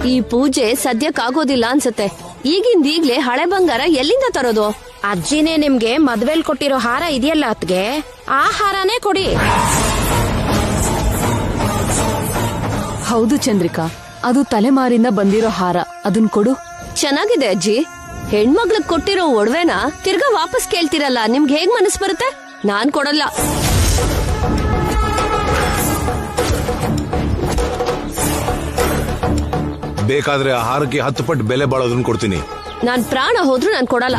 ಈ ಪೂಜೆ ಸದ್ಯಕ್ಕಾಗೋದಿಲ್ಲ ಅನ್ಸತ್ತೆ. ಈಗ್ಲೇ ಹಳೆ ಬಂಗಾರ ಎಲ್ಲಿಂದ ತರೋದು? ಅಜ್ಜಿನೇ ನಿಮ್ಗೆ ಮದ್ವೆಲ್ ಕೊಟ್ಟಿರೋ ಹಾರ ಇದೆಯಲ್ಲ ಅತ್ಗೆ, ಆ ಹಾರನೇ ಕೊಡಿ. ಹೌದು ಚಂದ್ರಿಕಾ, ಅದು ತಲೆಮಾರಿಂದ ಬಂದಿರೋ ಹಾರ, ಅದನ್ ಕೊಡು. ಚೆನ್ನಾಗಿದೆ ಅಜ್ಜಿ. ಹೆಣ್ಮಗ್ಳಗ್ ಕೊಟ್ಟಿರೋ ಒಡವೆನ ತಿರ್ಗಾ ವಾಪಸ್ ಕೇಳ್ತಿರಲ್ಲ, ನಿಮ್ಗೆ ಹೇಗ್ ಮನಸ್ ಬರುತ್ತೆ? ನಾನ್ ಕೊಡಲ್ಲ. ಬೇಕಾದ್ರೆ ಆ ಹಾರಕ್ಕೆ 10 ಪಟ್ಟು ಬೆಲೆ ಬಾಳೋದನ್ನ ಕೊಡ್ತೀನಿ. ನಾನ್ ಪ್ರಾಣ ಹೋದ್ರೂ ನಾನ್ ಕೊಡಲ್ಲ.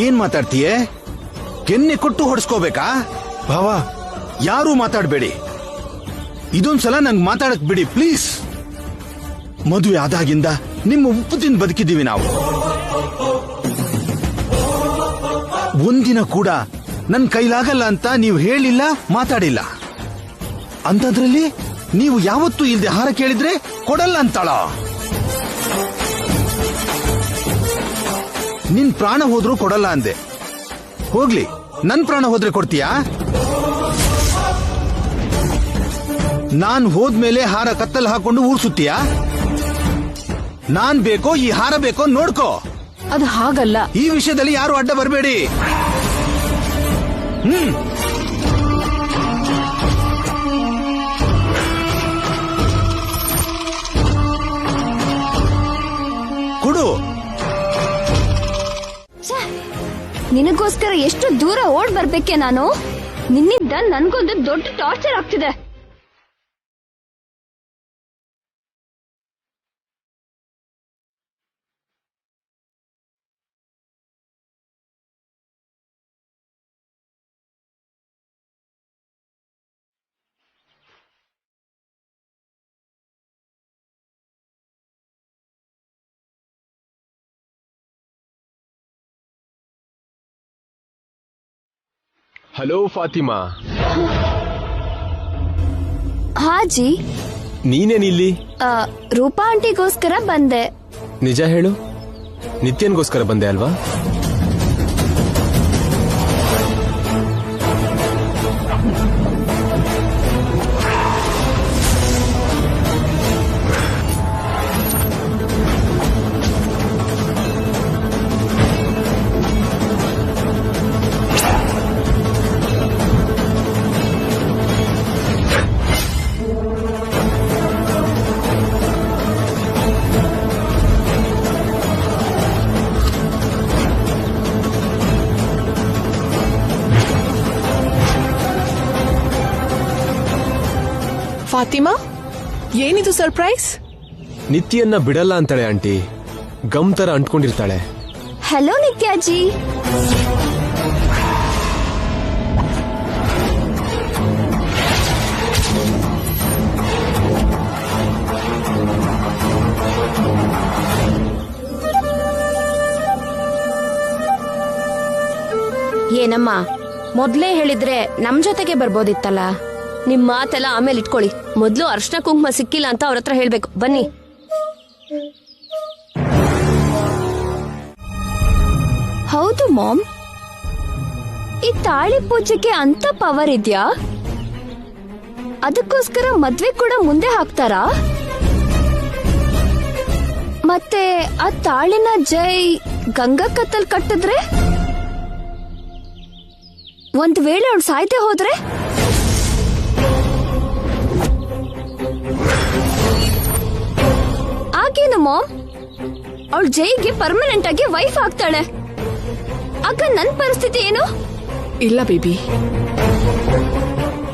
ಏನ್ ಮಾತಾಡ್ತೀಯೇ? ಕೆನ್ನೆ ಕೊಟ್ಟು ಹೊಡ್ಸ್ಕೋಬೇಕಾ? ಭಾವ, ಯಾರು ಮಾತಾಡ್ಬೇಡಿ. ಇದೊಂದ್ಸಲ ನಂಗೆ ಮಾತಾಡಕ್ ಬಿಡಿ ಪ್ಲೀಸ್. ಮದುವೆ ಆದಾಗಿಂದ ನಿಮ್ಮ ಉಪ್ಪು ತಿಂದು ಬದುಕಿದ್ದೀವಿ ನಾವು. ಒಂದಿನ ಕೂಡ ನನ್ ಕೈಲಾಗಲ್ಲ ಅಂತ ನೀವು ಹೇಳಿಲ್ಲ, ಮಾತಾಡಿಲ್ಲ. ಅಂತದ್ರಲ್ಲಿ ನೀವು ಯಾವತ್ತೂ ಇಲ್ದೆ ಹಾರ ಕೇಳಿದ್ರೆ ಕೊಡಲ್ಲ ಅಂತಾಳ. ನಿನ್ ಪ್ರಾಣ ಹೋದ್ರೂ ಕೊಡಲ್ಲ ಅಂದೆ. ಹೋಗ್ಲಿ, ನನ್ ಪ್ರಾಣ ಹೋದ್ರೆ ಕೊಡ್ತೀಯಾ? ನಾನ್ ಹೋದ್ಮೇಲೆ ಹಾರ ಕತ್ತಲ್ ಹಾಕೊಂಡು ಊರ್ ಸುತ್ತೀಯಾ? ನಾನ್ ಬೇಕೋ ಈ ಹಾರ ಬೇಕೋ ನೋಡ್ಕೋ. ಅದು ಹಾಗಲ್ಲ. ಈ ವಿಷಯದಲ್ಲಿ ಯಾರು ಅಡ್ಡ ಬರಬೇಡಿ. ಕೊಡು. ನಿನಗೋಸ್ಕರ ಎಷ್ಟು ದೂರ ಓಡ್ ಬರ್ಬೇಕೆ ನಾನು? ನಿನ್ನಿಂದ ನನ್ಗೊಂದು ದೊಡ್ಡ ಟಾರ್ಚರ್ ಆಗ್ತಿದೆ. ಹಲೋ ಫಾತಿಮಾ. ಹಾಜಿ, ನೀನೇನಿಲ್ಲಿ? ರೂಪಾ ಆಂಟಿಗೋಸ್ಕರ ಬಂದೆ. ನಿಜ ಹೇಳು, ನಿತ್ಯನ್ಗೋಸ್ಕರ ಬಂದೆ ಅಲ್ವಾ? ಫಾತಿಮಾ, ಏನಿದು ಸರ್ಪ್ರೈಸ್? ನಿತ್ಯನ್ನ ಬಿಡಲ್ಲ ಅಂತಾಳೆ ಆಂಟಿ. ಗಮ್ ತರ ಅಂಟ್ಕೊಂಡಿರ್ತಾಳೆ. ಹಲೋ ನಿತ್ಯಾಜಿ. ಏನಮ್ಮ, ಮೊದ್ಲೇ ಹೇಳಿದ್ರೆ ನಮ್ ಜೊತೆಗೆ ಬರ್ಬೋದಿತ್ತಲ್ಲ. ನಿಮ್ ಮಾತೆಲ್ಲ ಆಮೇಲೆ ಇಟ್ಕೊಳ್ಳಿ. ಮೊದ್ಲು ಅರ್ಶನ ಕುಂಕುಮ ಸಿಕ್ಕಿಲ್ಲ ಅಂತ ಅವ್ರ ಹತ್ರ ಹೇಳ್ಬೇಕು. ಬನ್ನಿ. ಹೌದು ಮಾಮ್, ಈ ತಾಳಿ ಪೂಜೆಗೆ ಅಂತ ಪವರ್ ಇದ್ಯಾ? ಅದಕ್ಕೋಸ್ಕರ ಮದ್ವೆ ಕೂಡ ಮುಂದೆ ಹಾಕ್ತಾರಾ? ಮತ್ತೆ ಆ ತಾಳಿನ ಜೈ ಗಂಗಾ ಕತ್ತಲ್ ಕಟ್ಟಿದ್ರೆ, ಒಂದ್ ವೇಳೆ ಅವಳು ಸಾಯ್ದೆ ಹೋದ್ರೆ? ಆಗೇನು ಮಾಮ್, ಅವಳು ಜೈಗೆ ಪರ್ಮನೆಂಟ್ ಆಗಿ ವೈಫ್ ಆಗ್ತಾಳೆ. ಆಗ ನನ್ ಪರಿಸ್ಥಿತಿ ಏನು? ಇಲ್ಲ ಬೇಬಿ,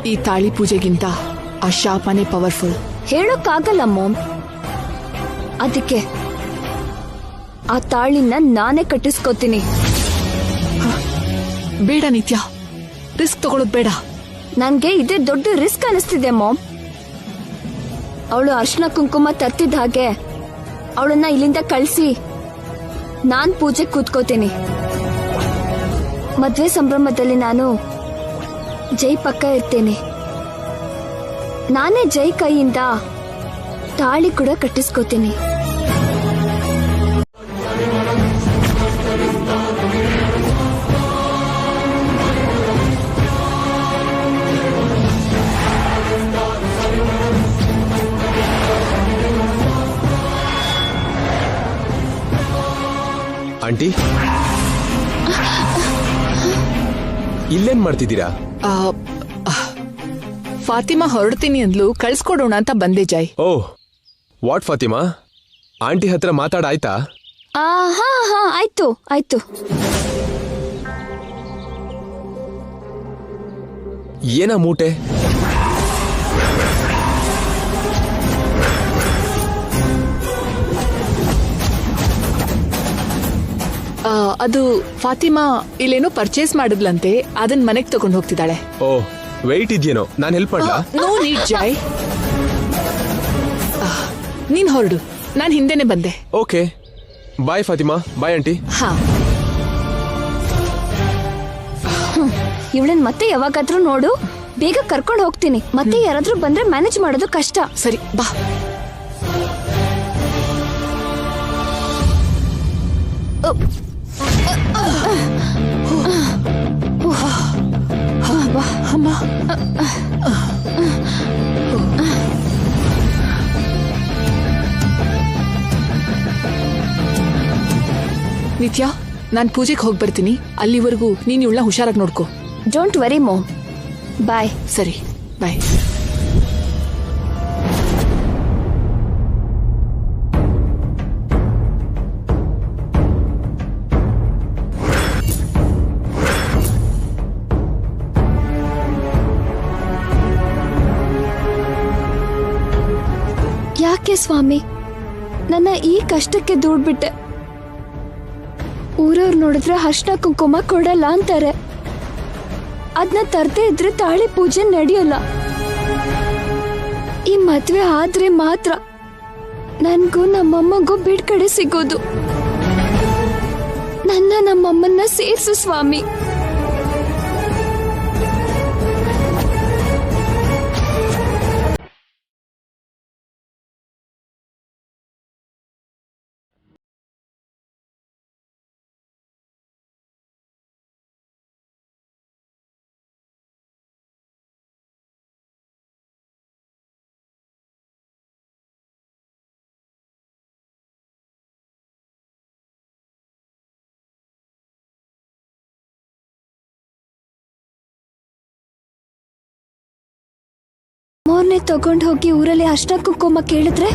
ಈ ತಾಳಿ ಪೂಜೆಗಿಂತ ಆ ಶಾಪನೇ ಪವರ್ಫುಲ್. ಹೇಳೋಕ್ಕಾಗಲ್ಲ ಮಾಮ್. ಅದಕ್ಕೆ ಆ ತಾಳಿನ ನಾನೇ ಕಟ್ಟಿಸ್ಕೋತೀನಿ. ಬೇಡ ನಿತ್ಯ, ರಿಸ್ಕ್ ತಗೊಳ್ಳೋದು ಬೇಡ. ನನ್ಗೆ ಇದೇ ದೊಡ್ಡ ರಿಸ್ಕ್ ಅನಿಸ್ತಿದೆ ಮಾಮ್. ಅವಳು ಅರ್ಶನ ಕುಂಕುಮ ತರ್ತಿದ್ದ ಹಾಗೆ ಅವಳನ್ನ ಇಲ್ಲಿಂದ ಕಳ್ಸಿ ನಾನ್ ಪೂಜೆ ಕೂತ್ಕೋತೀನಿ. ಮದ್ವೆ ಸಂಭ್ರಮದಲ್ಲಿ ನಾನು ಜೈ ಪಕ್ಕ ಇರ್ತೇನೆ. ನಾನೇ ಜೈ ಕೈಯಿಂದ ತಾಳಿ ಕೂಡ ಕಟ್ಟಿಸ್ಕೋತೀನಿ. ಆಂಟಿ, ಇಲ್ಲೇನ್ ಮಾಡ್ತಿದ್ದೀರಾ? ಫಾತಿಮಾ ಹೊರಡ್ತೀನಿ ಅಂದ್ಲು, ಕಳ್ಸ್ಕೊಡೋಣ ಅಂತ ಬಂದೆ ಜೈ. ಓಹ್, ವಾಟ್ ಫಾತಿಮಾ, ಆಂಟಿ ಹತ್ರ ಮಾತಾಡಾಯ್ತಾ? ಹಾ ಹಾ ಆಯ್ತು ಆಯ್ತು. ಏನ ಮೂಟೆ? ಅದು ಫಾತಿಮಾ ಇಲ್ಲೇನೋ ಪರ್ಚೇಸ್ ಮಾಡಿದ್ಲಂತೆ, ಅದನ್ ಮನೆಗ್ ತಗೊಂಡ್ ಹೋಗ್ತಿದ್ದಾಳೆ. ಓಹ್, ವೆಯ್ಟ್ ಇದೆಯೇನೋ, ನಾನು ಹೆಲ್ಪ್ ಮಾಡ್ಲಾ? ನೋ ನೀಡ್ ಜೈ, ನೀನ್ ಹೊರಡು, ನಾನ್ ಹಿಂದೆನೆ ಬಂದೆ. Okay, bye Fatima. Bye aunty. ಹಾ, ಇವಳನ್ ಮತ್ತೆ ಯಾವಾಗಾದ್ರೂ ನೋಡು, ಬೇಗ ಕರ್ಕೊಂಡು ಹೋಗ್ತೀನಿ. ಮತ್ತೆ ಯಾರಾದ್ರೂ ಬಂದ್ರೆ ಮ್ಯಾನೇಜ್ ಮಾಡೋದು ಕಷ್ಟ. ಸರಿ ಬಾ. ನಿತ್ಯಾ, ನಾನ್ ಪೂಜೆಗೆ ಹೋಗಿ ಬರ್ತೀನಿ. ಅಲ್ಲಿವರೆಗೂ ನೀನ್ ಇವಳನ್ನ ಹುಷಾರಾಗಿ ನೋಡ್ಕೋ. Don't worry mom. ಬಾಯ್. ಸರಿ, ಬಾಯ್. ಯಾಕೆ ಸ್ವಾಮಿ ನನ್ನ ಈ ಕಷ್ಟಕ್ಕೆ ದೂಡ್ಬಿಟ್ಟೆ? ಊರವ್ರು ನೋಡಿದ್ರೆ ಅರ್ಶನ ಕುಂಕುಮ ಕೊಡಲ್ಲ ಅಂತಾರೆ. ಅದನ್ನ ತರದೇ ಇದ್ರೆ ತಾಳಿ ಪೂಜೆ ನಡೆಯಲ್ಲ. ಈ ಮದ್ವೆ ಆದ್ರೆ ಮಾತ್ರ ನನ್ಗೂ ನಮ್ಮಮ್ಮಗೂ ಬಿಡ್ಕಡೆ ಸಿಗೋದು. ನನ್ನ ನಮ್ಮಮ್ಮನ್ನ ಸೇರ್ಸು ಸ್ವಾಮಿ. ಮೋರ್ನೆ ತಗೊಂಡ್ ಹೋಗಿ ಊರಲ್ಲಿ ಅರ್ಶನ ಕುಂಕುಮ ಕೇಳಿದ್ರೆ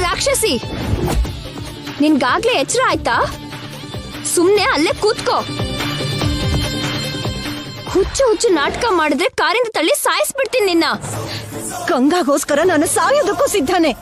ರಾಕ್ಷಸಿ, ನಿನ್ಗಾಗ್ಲೇ ಎಚ್ಚರ ಆಯ್ತಾ? ಸುಮ್ನೆ ಅಲ್ಲೇ ಕೂತ್ಕೋ. ಹುಚ್ಚು ಹುಚ್ಚು ನಾಟಕ ಮಾಡಿದ್ರೆ ಕಾರಿಂದ ತಳ್ಳಿ ಸಾಯಿಸ್ಬಿಡ್ತೀನಿ ನಿನ್ನ. ಗಂಗಾಗೋಸ್ಕರ ನಾನು ಸಾಯೋದಕ್ಕೂ ಸಿದ್ಧನೇ.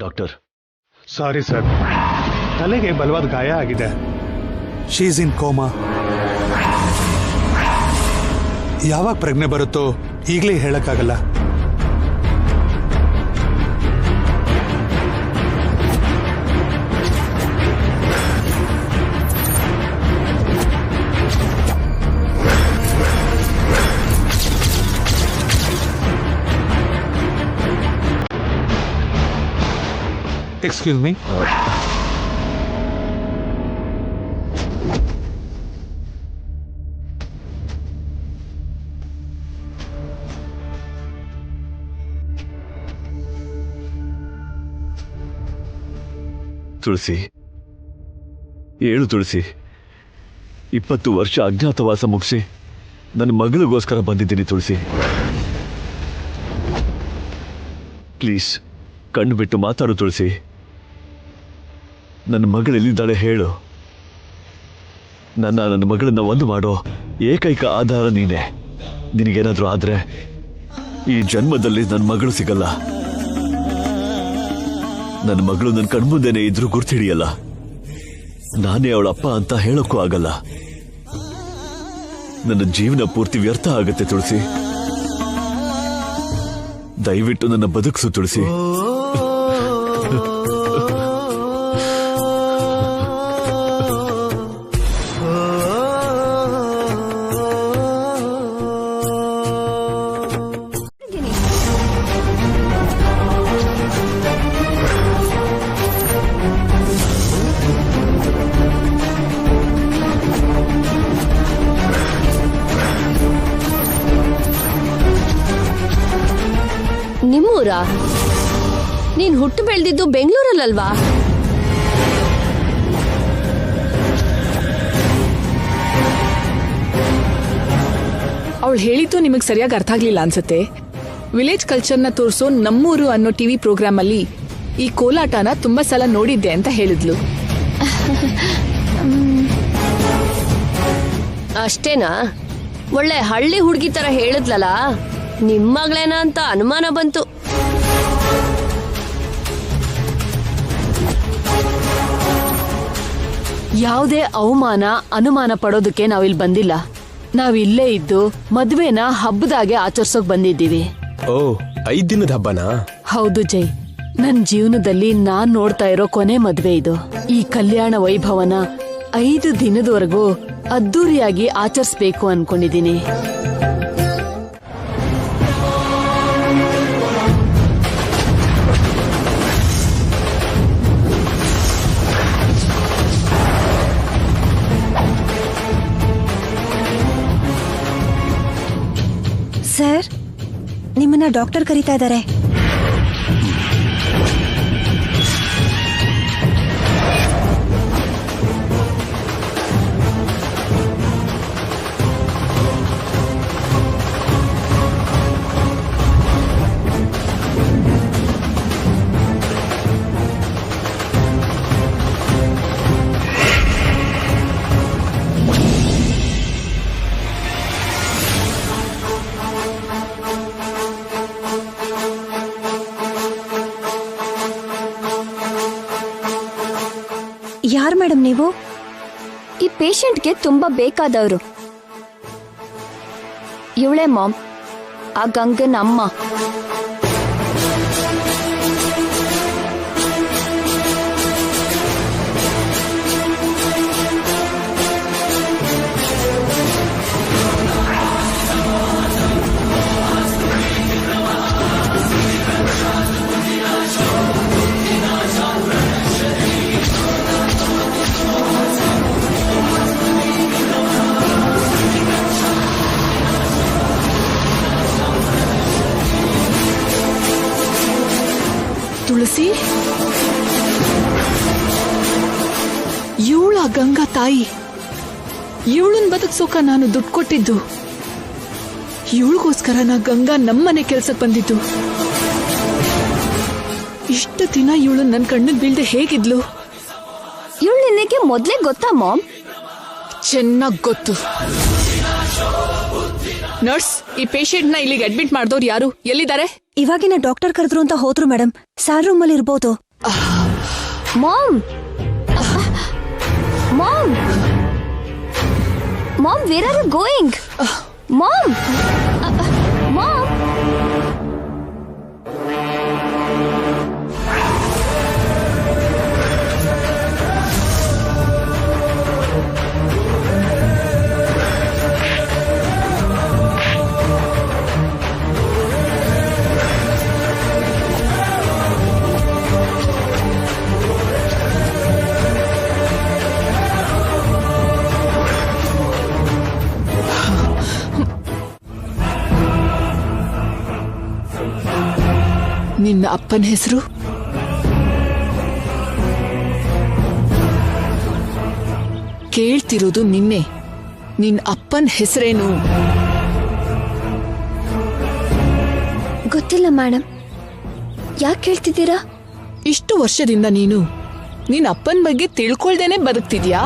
ಡಾಕ್ಟರ್, ಸಾರಿ ಸರ್, ತಲೆಗೆ ಬಲವಾದ ಗಾಯ ಆಗಿದೆ. She's in coma. ಯಾವಾಗ ಪ್ರಜ್ಞೆ ಬರುತ್ತೋ ಈಗಲೇ ಹೇಳಕ್ಕಾಗಲ್ಲ. Excuse me. ತುಳಸಿ, ಹೇಳು ತುಳಸಿ. 20 ವರ್ಷ ಅಜ್ಞಾತವಾಸ ಮುಗಿಸಿ ನನ್ನ ಮಗಳಿಗೋಸ್ಕರ ಬಂದಿದ್ದೀನಿ ತುಳಸಿ. ಪ್ಲೀಸ್ ಕಣ್ಣು ಬಿಟ್ಟು ಮಾತಾಡು ತುಳಸಿ. ನನ್ನ ಮಗಳೆಲ್ಲಿದ್ದಾಳೆ ಹೇಳು. ನನ್ನ ಮಗಳನ್ನ ಒಂದು ಮಾಡೋ ಏಕೈಕ ಆಧಾರ ನೀನೆ. ನಿನಗೇನಾದ್ರೂ ಆದ್ರೆ ಈ ಜನ್ಮದಲ್ಲಿ ನನ್ನ ಮಗಳು ಸಿಗಲ್ಲ. ನನ್ನ ಮಗಳು ನನ್ನ ಕಣ್ಮುಂದೆನೆ ಇದ್ರೂ ಗುರ್ತಿಡಿಯಲ್ಲ. ನಾನೇ ಅವಳ ಅಪ್ಪ ಅಂತ ಹೇಳೋಕ್ಕೂ ಆಗಲ್ಲ. ನನ್ನ ಜೀವನ ಪೂರ್ತಿ ವ್ಯರ್ಥ ಆಗುತ್ತೆ ತುಳಸಿ. ದಯವಿಟ್ಟು ನನ್ನ ಬದುಕಿಸು ತುಳಸಿ. ನಿಮ್ಮೂರ? ನೀನ್ ಹುಟ್ಟು ಬೆಳೆದಿದ್ದು ಬೆಂಗಳೂರಲ್ಲಲ್ವಾ? ಅವಳು ಹೇಳಿದ್ದು ನಿಮಗೆ ಸರಿಯಾಗಿ ಅರ್ಥ ಆಗ್ಲಿಲ್ಲ ಅನ್ಸುತ್ತೆ. ವಿಲೇಜ್ ಕಲ್ಚರ್ನ ತೋರಿಸೋ ನಮ್ಮೂರು ಅನ್ನೋ ಟಿವಿ ಪ್ರೋಗ್ರಾಮ್ ಅಲ್ಲಿ ಈ ಕೋಲಾಟನ ತುಂಬಾ ಸಲ ನೋಡಿದ್ದೆ ಅಂತ ಹೇಳಿದ್ಲು. ಅಷ್ಟೇನಾ? ಒಳ್ಳೆ ಹಳ್ಳಿ ಹುಡುಗಿ ತರ ಹೇಳಿದ್ಲಲ್ಲ, ನಿಮ್ಮಗಳೇನ ಅಂತ ಅನುಮಾನ ಬಂತು. ಯಾವುದೇ ಅವಮಾನ ಅನುಮಾನ ಪಡೋದಕ್ಕೆ ನಾವಿಲ್ಲಿ ಬಂದಿಲ್ಲ. ನಾವಿಲ್ಲೇ ಇದ್ದು ಮದ್ವೆನ ಹಬ್ಬದಾಗೆ ಆಚರಿಸೋಕ್ ಬಂದಿದ್ದೀವಿ. ಓ, 5 ದಿನದ ಹಬ್ಬನಾ? ಹೌದು ಜೈ, ನನ್ ಜೀವನದಲ್ಲಿ ನಾನ್ ನೋಡ್ತಾ ಇರೋ ಕೊನೆ ಮದ್ವೆ ಇದು. ಈ ಕಲ್ಯಾಣ ವೈಭವನ 5 ದಿನದವರೆಗೂ ಅದ್ದೂರಿಯಾಗಿ ಆಚರಿಸ್ಬೇಕು ಅನ್ಕೊಂಡಿದೀನಿ. ಸರ್, ನಿಮ್ಮನ್ನ ಡಾಕ್ಟರ್ ಕರೀತಾ ಇದ್ದಾರೆ. ಯಾರು ಮೇಡಮ್ ನೀವು? ಈ ಪೇಷಂಟ್ಗೆ ತುಂಬಾ ಬೇಕಾದವರು. ಇವಳೇ ಮಾಮ್, ಆ ಗಂಗನ್ ಅಮ್ಮ. ತುಳಸಿ, ಇವಳ ಗಂಗಾ ತಾಯಿ. ಇವಳನ್ ಬದುಕ್ಸೋಕ ನಾನು ದುಡ್ಡು ಕೊಟ್ಟಿದ್ದು. ಇವಳಿಗೋಸ್ಕರ ನಾ ಗಂಗಾ ನಮ್ಮನೆ ಕೆಲ್ಸಕ್ಕೆ ಬಂದಿದ್ದು. ಇಷ್ಟು ದಿನ ಇವಳು ನನ್ನ ಕಣ್ಣಿಗೆ ಬೀಳ್ದೆ ಹೇಗಿದ್ಲು? ಇವಳು ನಿನಗೆ ಮೊದ್ಲೇ ಗೊತ್ತಾ ಮಾಮ್? ಚೆನ್ನಾಗ್ ಗೊತ್ತು. ನರ್ಸ್, ಈ ಪೇಷಂಟ್ ನ ಇಲ್ಲಿಗೆ ಅಡ್ಮಿಟ್ ಮಾಡಿದವ್ರು ಯಾರು? ಎಲ್ಲಿದ್ದಾರೆ? ಇವಾಗಿನ ಡಾಕ್ಟರ್ ಕರೆದ್ರು ಅಂತ ಹೋದ್ರು ಮೇಡಮ್. ಸಾಲ್ ರೂಮ್ ಅಲ್ಲಿ ಇರ್ಬೋದು. Mom, mom, mom, where are you going? Mom, mom. ನಿನ್ನ ಅಪ್ಪನ ಹೆಸರು? ಕೇಳ್ತಿರೋದು ನಿನ್ನೆ. ನಿನ್ನ ಅಪ್ಪನ ಹೆಸರೇನು? ಗೊತ್ತಿಲ್ಲ ಮೇಡಮ್. ಯಾಕೆ ಕೇಳ್ತಿದ್ದೀರಾ? ಇಷ್ಟು ವರ್ಷದಿಂದ ನೀನು ನಿನ್ನ ಅಪ್ಪನ ಬಗ್ಗೆ ತಿಳ್ಕೊಳ್ದೇನೆ ಬದುಕ್ತಿದ್ಯಾ?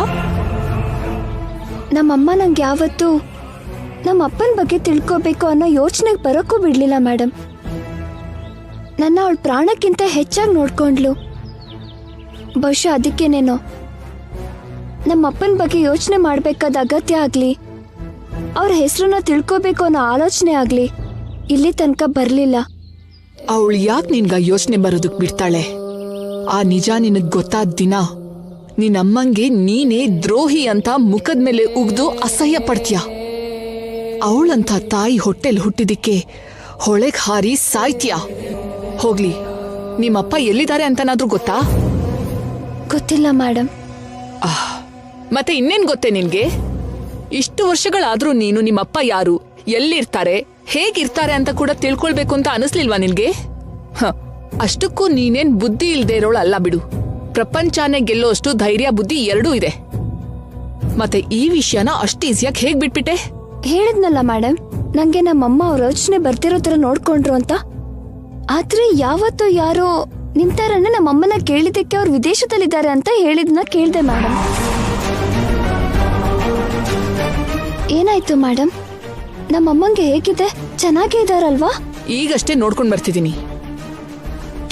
ನಮ್ಮಮ್ಮ ನಂಗೆ ಯಾವತ್ತೂ ನಮ್ಮ ಅಪ್ಪನ ಬಗ್ಗೆ ತಿಳ್ಕೋಬೇಕು ಅನ್ನೋ ಯೋಚನೆಗೆ ಬರೋಕ್ಕೂ ಬಿಡ್ಲಿಲ್ಲ ಮೇಡಮ್. ನನ್ನ ಅವಳ ಪ್ರಾಣಕ್ಕಿಂತ ಹೆಚ್ಚಾಗಿ ನೋಡ್ಕೊಂಡ್ಲು. ಬಹುಶಃ ಅದಕ್ಕೇನೇನೋ ನಮ್ಮ ಅಪ್ಪನ ಬಗ್ಗೆ ಯೋಚನೆ ಮಾಡ್ಬೇಕಾದ ಅಗತ್ಯ ಆಗ್ಲಿ, ಅವ್ರ ಹೆಸರನ್ನ ತಿಳ್ಕೋಬೇಕು ಅನ್ನೋ ಆಲೋಚನೆ ಆಗ್ಲಿ ಇಲ್ಲಿ ತನಕ ಬರ್ಲಿಲ್ಲ. ಅವಳು ಯಾಕೆ ನಿನ್ಗ ಯೋಚನೆ ಬರೋದಕ್ ಬಿಡ್ತಾಳೆ? ಆ ನಿಜ ನಿನಗ್ ಗೊತ್ತಾದ ದಿನ ನಿನ್ನಮ್ಮಂಗೆ ನೀನೇ ದ್ರೋಹಿ ಅಂತ ಮುಖದ ಮೇಲೆ ಉಗ್ದು ಅಸಹ್ಯ ಪಡ್ತೀಯ. ಅವಳಂತ ತಾಯಿ ಹೊಟ್ಟೆಲ್ ಹುಟ್ಟಿದಿಕ್ಕೆ ಹೊಳೆಗ್ ಹಾರಿ ಸಾಯ್ತೀಯ. ಹೋಗ್ಲಿ, ನಿಮ್ಮಪ್ಪ ಎಲ್ಲಿದ್ದಾರೆ ಅಂತನಾದ್ರೂ ಗೊತ್ತಾ? ಗೊತ್ತಿಲ್ಲ ಮೇಡಮ್. ಮತ್ತೆ ಇನ್ನೇನ್ ಗೊತ್ತೇ ನಿನ್ಗೆ? ಇಷ್ಟು ವರ್ಷಗಳಾದ್ರೂ ನೀನು ನಿಮ್ಮಪ್ಪ ಯಾರು, ಎಲ್ಲಿರ್ತಾರೆ, ಹೇಗಿರ್ತಾರೆ ಅಂತ ಕೂಡ ತಿಳ್ಕೊಳ್ಬೇಕು ಅಂತ ಅನಿಸ್ಲಿಲ್ವಾ ನಿನ್ಗೆ? ಅಷ್ಟಕ್ಕೂ ನೀನೇನ್ ಬುದ್ಧಿ ಇಲ್ದೇ ಇರೋಳು ಅಲ್ಲ ಬಿಡು. ಪ್ರಪಂಚನೇ ಗೆಲ್ಲೋಷ್ಟು ಧೈರ್ಯ ಬುದ್ಧಿ ಎರಡೂ ಇದೆ. ಮತ್ತೆ ಈ ವಿಷಯನ ಅಷ್ಟು ಈಸಿಯಾಗಿ ಹೇಗ್ ಬಿಟ್ಬಿಟ್ಟೆ? ಹೇಳಿದ್ನಲ್ಲ ಮೇಡಮ್, ನಂಗೆ ನಮ್ಮಮ್ಮ ಅವ್ರ ಯೋಚನೆ ಬರ್ತಿರೋ ತರ ನೋಡ್ಕೊಂಡ್ರು ಅಂತ. ಆದ್ರೆ ಯಾವತ್ತೋ ಯಾರೋ ನಿಮ್ ತರನೇ ನಮ್ಮಮ್ಮನ ಕೇಳಿದಕ್ಕೆ ಅವ್ರು ವಿದೇಶದಲ್ಲಿದ್ದಾರೆ ಅಂತ ಹೇಳಿದ್ನ ಕೇಳ್ದೆ ಮೇಡಮ್. ಏನಾಯ್ತು ಮೇಡಮ್? ನಮ್ಮಮ್ಮಂಗೆ ಹೇಗಿದೆ? ಚೆನ್ನಾಗೇ ಇದಾರಲ್ವಾ? ಈಗಷ್ಟೇ ನೋಡ್ಕೊಂಡ್ ಬರ್ತಿದ್ದೀನಿ.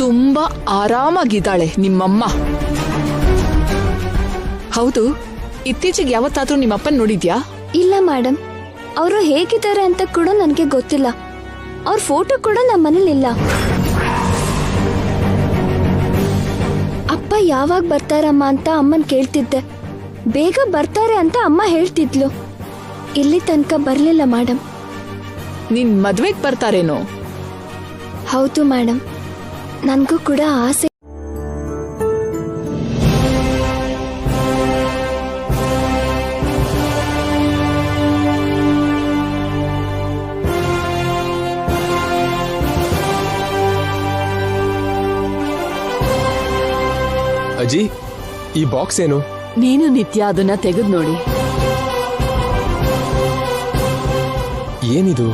ತುಂಬಾ ಆರಾಮಾಗಿದ್ದಾಳೆ ನಿಮ್ಮಮ್ಮ. ಹೌದು, ಇತ್ತೀಚೆಗೆ ಯಾವತ್ತಾದ್ರೂ ನಿಮ್ಮಪ್ಪನ್ ನೋಡಿದ್ಯಾ? ಇಲ್ಲ ಮೇಡಮ್, ಅವರು ಹೇಗಿದ್ದಾರೆ ಅಂತ ಕೂಡ ನನಗೆ ಗೊತ್ತಿಲ್ಲ. ಅವ್ರ ಫೋಟೋ ಕೂಡ ನಮ್ಮ ಮನೇಲಿಲ್ಲ. ಅಪ್ಪ ಯಾವಾಗ ಬರ್ತಾರಮ್ಮ ಅಂತ ಅಮ್ಮನ್ ಕೇಳ್ತಿದ್ದೆ. ಬೇಗ ಬರ್ತಾರೆ ಅಂತ ಅಮ್ಮ ಹೇಳ್ತಿದ್ಲು. ಇಲ್ಲಿ ತನಕ ಬರ್ಲಿಲ್ಲ ಮೇಡಮ್. ನಿನ್ ಮದ್ವೆಗ್ ಬರ್ತಾರೇನೋ? ಹೌದು ಮೇಡಮ್, ನನ್ಗೂ ಕೂಡ ಆಸೆ. ಅಜ್ಜಿ, ಈ ಬಾಕ್ಸ್ ಏನು? ನೀನು ನಿತ್ಯ ಅದನ್ನ ತೆಗೆದು ನೋಡಿ. ಏನಿದು?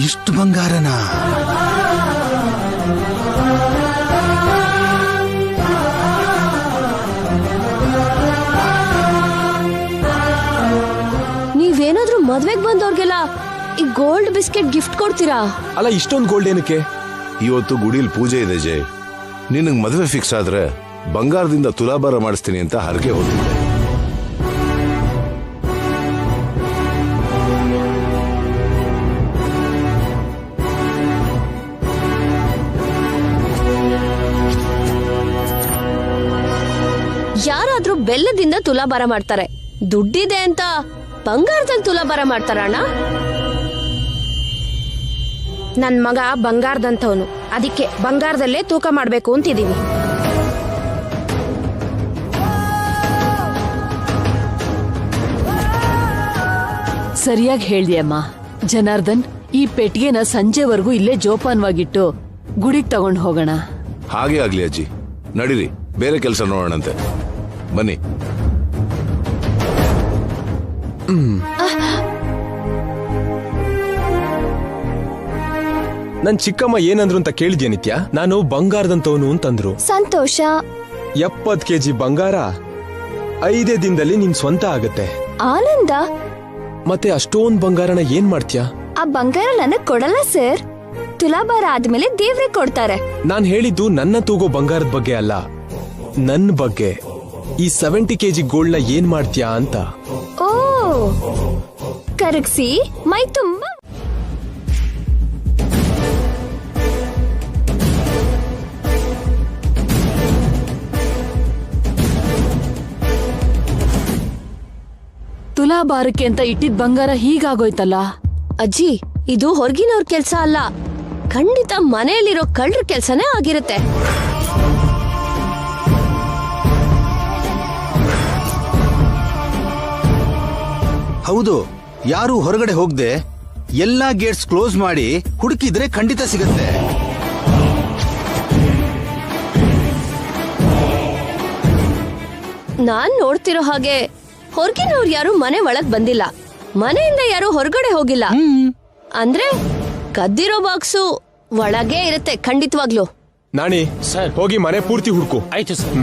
ಇಷ್ಟು ಬಂಗಾರನ? ನೀವೇನಾದ್ರೂ ಮದ್ವೆಗ್ ಬಂದವ್ರಿಗೆಲ್ಲ ಈ ಗೋಲ್ಡ್ ಬಿಸ್ಕೆಟ್ ಗಿಫ್ಟ್ ಕೊಡ್ತೀರಾ? ಅಲ್ಲ, ಇಷ್ಟೊಂದು ಗೋಲ್ಡ್ ಏನಕ್ಕೆ? ಇವತ್ತು ಗುಡಿಲ್ ಪೂಜೆ ಇದೆ ಜೈ. ನಿನಗ್ ಮದುವೆ ಫಿಕ್ಸ್ ಆದ್ರೆ ಬಂಗಾರದಿಂದ ತುಲಾಭಾರ ಮಾಡಿಸ್ತೀನಿ ಅಂತ ಹರಕೆ ಹೋಗ್ತಿದ್ದೆ. ಯಾರಾದ್ರೂ ಬೆಲ್ಲದಿಂದ ತುಲಾಭಾರ ಮಾಡ್ತಾರೆ, ದುಡ್ಡಿದೆ ಅಂತ ಬಂಗಾರದಲ್ಲಿ ತುಲಾಭಾರ ಮಾಡ್ತಾರ ಅಣ್ಣ? ನನ್ ಮಗ ಬಂಗಾರದಂತವನು, ಅದಕ್ಕೆ ಬಂಗಾರದಲ್ಲೇ ತೂಕ ಮಾಡ್ಬೇಕು ಅಂತಿದೀನಿ. ಸರಿಯಾಗಿ ಹೇಳ್ದಿಯಮ್ಮ. ಜನಾರ್ದನ್, ಈ ಪೆಟ್ಟಿಗೆನ ಸಂಜೆವರೆಗೂ ಇಲ್ಲೇ ಜೋಪಾನವಾಗಿಟ್ಟು ಗುಡಿಗೆ ತಗೊಂಡು ಹೋಗೋಣ. ಹಾಗೆ ಆಗ್ಲಿ ಅಜ್ಜಿ, ನಡೀರಿ, ಬೇರೆ ಕೆಲಸ ನೋಡೋಣಂತೆ. ಬನ್ನಿ. ನನ್ ಚಿಕ್ಕಮ್ಮ ಏನಂದ್ರು ಅಂತ ಕೇಳಿದ್ಯಾ ನಿತ್ಯ? ನಾನು ಬಂಗಾರದಂತವನು ಅಂತಂದ್ರು. ಸಂತೋಷ. 70 ಕೆಜಿ ಬಂಗಾರ 5 ದಿನದಲ್ಲಿ ನಿನ್ ಸ್ವಂತ ಆಗತ್ತೆ. ಆನಂದ. ಮತ್ತೆ ಅಷ್ಟೊಂದ್ ಬಂಗಾರನ ಏನ್ ಮಾಡ್ತೀಯಾ? ಆ ಬಂಗಾರ ನನಗ್ ಕೊಡಲ್ಲ ಸರ್, ತುಲಾಭಾರ ಆದ್ಮೇಲೆ ದೇವ್ರಿಗೆ ಕೊಡ್ತಾರೆ. ನಾನ್ ಹೇಳಿದ್ದು ನನ್ನ ತೂಗೋ ಬಂಗಾರದ ಬಗ್ಗೆ ಅಲ್ಲ, ನನ್ ಬಗ್ಗೆ. ಈ 70 ಕೆಜಿ ಗೋಲ್ಡ್ ನ ಏನ್ ಮಾಡ್ತೀಯಾ ಅಂತ. ಓ, ಕರಗಿಸಿ ಮೈ ತುಂಬಾ ತುಲಾಭಾರಕ್ಕೆ ಅಂತ ಇಟ್ಟಿದ್ ಬಂಗಾರ ಹೀಗಾಗೋಯ್ತಲ್ಲ. ಅಜ್ಜಿ, ಇದು ಹೊರಗಿನವ್ರ ಕೆಲ್ಸ ಅಲ್ಲ, ಖಂಡಿತ ಮನೆಯಲ್ಲಿರೋ ಕಳ್ಳರ ಕೆಲ್ಸನೇ ಆಗಿರುತ್ತೆ. ಹೌದು, ಯಾರು ಹೊರಗಡೆ ಹೋಗದೆ ಎಲ್ಲಾ ಗೇಟ್ಸ್ ಕ್ಲೋಸ್ ಮಾಡಿ ಹುಡುಕಿದ್ರೆ ಖಂಡಿತ ಸಿಗುತ್ತೆ. ನಾನ್ ನೋಡ್ತಿರೋ ಹಾಗೆ ಹೊರಗಿನವ್ರು ಯಾರು ಮನೆ ಒಳಗ್ ಬಂದಿಲ್ಲ, ಮನೆಯಿಂದ ಯಾರು ಹೊರಗಡೆ ಹೋಗಿಲ್ಲ. ಅಂದ್ರೆ ಕದ್ದಿರೋ ಬಾಕ್ಸು ಒಳಗೆ ಇರುತ್ತೆ ಖಂಡಿತವಾಗ್ಲು. ನಾಣಿ ಸರ್, ಹೋಗಿ ಮನೆ ಪೂರ್ತಿ ಹುಡುಕು. ಆಯ್ತು ಸರ್.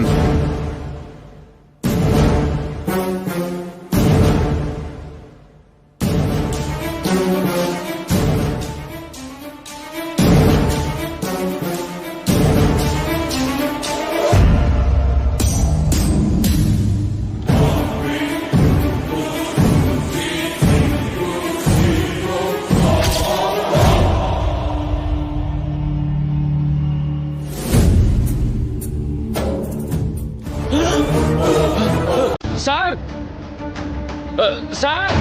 ಸರ್ ಸರ್,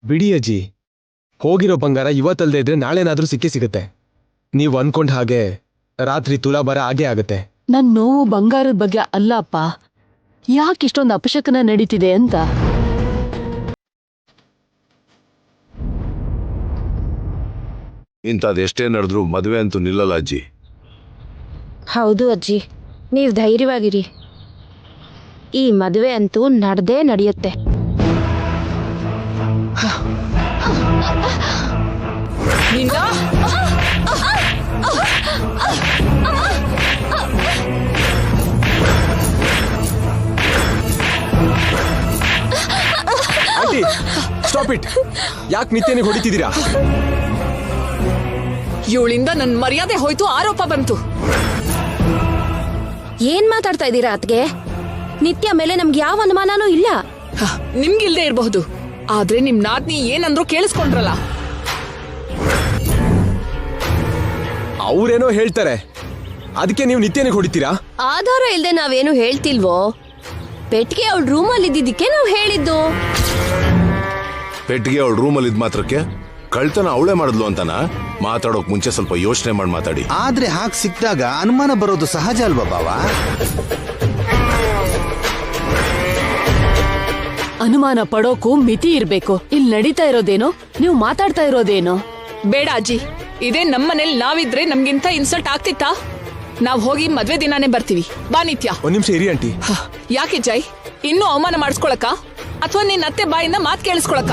ಬಿಡಿ ಅಜ್ಜಿ, ಹೋಗಿರೋ ಬಂಗಾರ ಇವತ್ತಲ್ದೇ ಇದ್ರೆ ನಾಳೆನಾದ್ರೂ ಸಿಗುತ್ತೆ. ನೀವು ಅನ್ಕೊಂಡ್ ಹಾಗೆ ರಾತ್ರಿ ತುಲಾಭಾರ ಆಗೇ ಆಗತ್ತೆ. ನನ್ ನೋವು ಬಂಗಾರದ ಬಗ್ಗೆ ಅಲ್ಲ ಅಪ್ಪ, ಯಾಕೆ ಇಷ್ಟೊಂದು ಅಪಶಕನ ನಡೀತಿದೆ ಅಂತ. ಇಂಥದ್ದು ಎಷ್ಟೇ ನಡೆದ್ರೂ ಮದುವೆ ಅಂತೂ ನಿಲ್ಲಲ್ಲ ಅಜ್ಜಿ. ಹೌದು ಅಜ್ಜಿ, ನೀವು ಧೈರ್ಯವಾಗಿರಿ, ಈ ಮದುವೆ ಅಂತೂ ನಡೆದೇ ನಡೆಯುತ್ತೆ. Aunty, stop it. ಯಾಕೆ ನಿತ್ಯನಿಗೆ ಹೊಡಿತಿದ್ದೀರಾ? ಇವಳಿಂದ ನನ್ ಮರ್ಯಾದೆ ಹೋಯ್ತು, ಆರೋಪ ಬಂತು. ಏನ್ ಮಾತಾಡ್ತಾ ಇದ್ದೀರಾ ಅತ್ಗೆ? ನಿತ್ಯ ಮೇಲೆ ನಮ್ಗೆ ಯಾವ ಅನುಮಾನನೂ ಇಲ್ಲ. ನಿಮ್ಗಿಲ್ದೇ ಇರಬಹುದು, ಆದ್ರೆ ನಿಮ್ ನಾದ್ನಿ ಏನಂದ್ರು ಕೇಳಿಸ್ಕೊಂಡ್ರಲ್ಲ. ಅವ್ರೇನೋ ಹೇಳ್ತಾರೆ, ಅದಕ್ಕೆ ನೀವು ನಿತ್ಯನಿಗೆ ಹೊಡಿತೀರಾ? ಆಧಾರ ಇಲ್ದೆ ನಾವೇನು ಹೇಳ್ತಿಲ್ವೋ. ಪೆಟ್ಟಿಗೆ ಅವಳ ರೂಮಲ್ಲಿ ಇದ್ದಿದ್ದಕ್ಕೆ ನಾವು ಹೇಳಿದ್ದು. ಪೆಟ್ಟಿಗೆ ಅವಳ ರೂಮಲ್ಲಿ ಇದ್ ಮಾತ್ರಕ್ಕೆ ಕಳ್ತನ ಅವಳೇ ಮಾಡಿದ್ಲು ಅಂತನ? ಮಾತಾಡೋಕ್ ಮುಂಚೆ ಸ್ವಲ್ಪ ಯೋಚನೆ ಮಾಡಿ ಮಾತಾಡಿ. ಆದ್ರೆ ಹಾಗೆ ಸಿಕ್ಕಿದಾಗ ಅನುಮಾನ ಬರೋದು ಸಹಜ ಅಲ್ವಾ ಬಾವ? ಅನುಮಾನ ಪಡೋಕು ಮಿತಿ ಇರ್ಬೇಕು. ಇಲ್ಲಿ ನಡೀತಾ ಇರೋದೇನೋ, ನೀವು ಮಾತಾಡ್ತಾ ಇರೋದೇನೋ. ಬೇಡ ಅಜ್ಜಿ, ಇದೇ ನಮ್ಮನೇಲಿ ನಾವಿದ್ರೆ ನಮ್ಗಿಂತ ಇನ್ಸಲ್ಟ್ ಆಗ್ತಿತ್ತಾ? ನಾವ್ ಹೋಗಿ ಮದ್ವೆ ದಿನಾನೇ ಬರ್ತೀವಿ. ಬಾ ನಿತ್ಯ. ಒಂದ್ ನಿಮಿಷ ಇರಿ ಆಂಟಿ. ಯಾಕೆ ಜೈ, ಇನ್ನೂ ಅವಮಾನ ಮಾಡಿಸ್ಕೊಳಕ ಅಥವಾ ನಿನ್ನ ಅತ್ತೆ ಬಾಯಿಂದ ಮಾತ್ ಕೇಳಿಸ್ಕೊಳಕ?